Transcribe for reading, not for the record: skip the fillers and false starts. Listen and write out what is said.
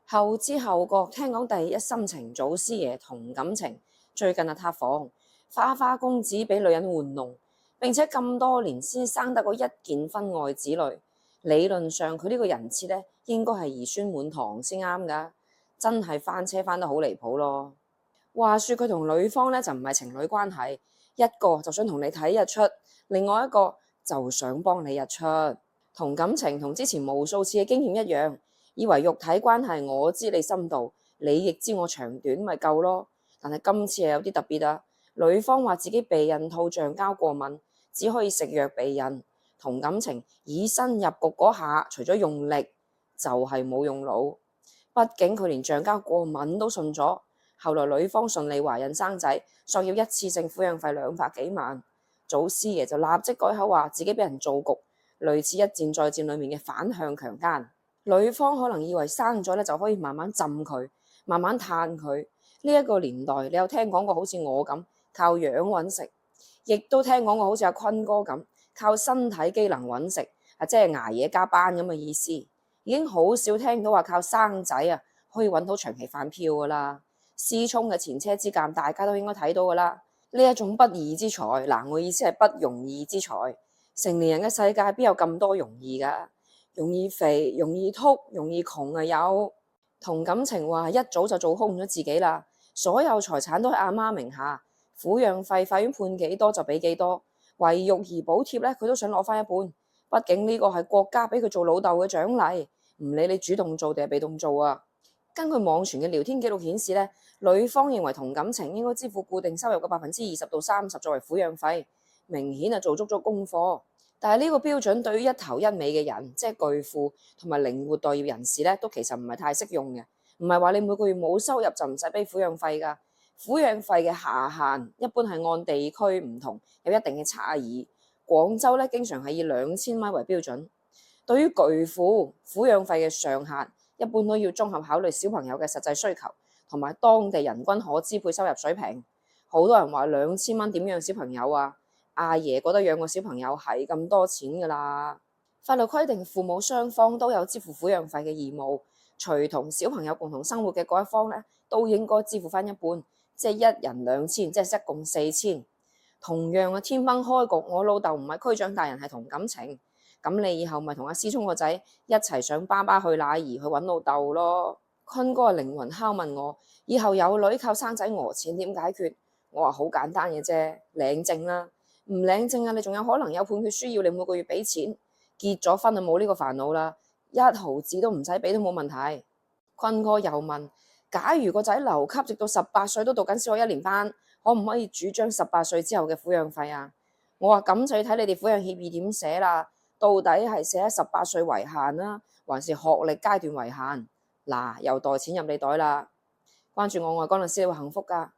後知後覺，聽講第一心情祖師爺同感情最近塌房，花花公子俾女人玩弄，並且咁多年先生得個一件婚外子女。理論上佢呢個人設咧，應該係兒孫滿堂先啱噶，真係翻車翻得好離譜咯。話說佢同女方咧就唔係情侶關係，一個就想同你睇日出，另外一個就想幫你日出。同感情同之前無數次嘅經驗一樣，以為肉體關係我知你深度，你亦知我長短咪夠咯。但係今次係有啲特別啊，女方話自己避孕套橡膠過敏，只可以食藥避孕。同感情以身入局嗰下，除咗用力就係冇用腦。畢竟佢連橡膠過敏都信咗。後來女方順利懷孕生仔，索要一次性撫養費200幾萬，祖師爺就立即改口話自己俾人做局，類似一戰再戰裏面嘅反向強姦。女方可能以為生咗咧就可以慢慢浸佢，慢慢嘆佢。呢一個年代，你有聽講過好似我咁靠樣揾食，亦都聽講過好似阿坤哥咁靠身體機能揾食，即係捱夜加班咁嘅意思。已經好少聽到話靠生仔可以揾到長期飯票噶啦。思聰嘅前車之鑑，大家都應該睇到噶啦。呢一種不義之財，嗱，我意思係不容易之財。成年人嘅世界邊有咁多容易噶？容易肥，容易禿，容易窮有。同感情話一早就做空咗自己啦，所有財產都喺阿媽名下，撫養費法院判幾多就俾幾多，為育兒補貼咧佢都想攞翻一半。畢竟呢個係國家俾佢做老豆嘅獎勵，唔理你主動做定係被動做啊。根據網傳嘅聊天記錄顯示咧，女方認為同感情應該支付固定收入嘅20%到30%作為撫養費，明顯係做足咗功課。但係呢個標準對於一頭一尾嘅人，即係巨富同埋靈活待業人士咧，都其實唔係太適用嘅。唔係話你每個月冇收入就唔使俾撫養費㗎。撫養費嘅下限一般係按地區唔同有一定嘅差異。廣州咧經常係以2000蚊為標準。對於巨富，撫養費嘅上限一般都要綜合考慮小朋友嘅實際需求同埋當地人均可支配收入水平。好多人話2000蚊點養小朋友啊？阿爺覺得養個小朋友係咁多錢㗎啦。法律規定父母雙方都有支付撫養費嘅義務，隨同小朋友共同生活嘅嗰一方咧，都應該支付翻一半，即係一人2000，即係一共4000。同樣嘅天崩開局，我老豆唔係區長大人，係同感情。咁你以後咪同阿思聰個仔一齊上爸爸去哪兒去揾老豆咯。坤哥嘅靈魂拷問我，以後有女靠生仔訛錢點解決？我話好簡單嘅啫，領證啦。唔領證你仲有可能有判決書要你每個月俾錢。結咗婚就冇呢個煩惱啦，1毫子都唔使俾都冇問題。坤哥又問，假如個仔留級直到18歲都讀緊小學1年班，可唔可以主張18歲之後嘅撫養費啊？我話咁就要睇你哋撫養協議點寫啦。到底係寫喺18歲為限啦，還是學歷階段為限？嗱，又袋錢入你袋啦。關注我愛江律師，你會幸福㗎。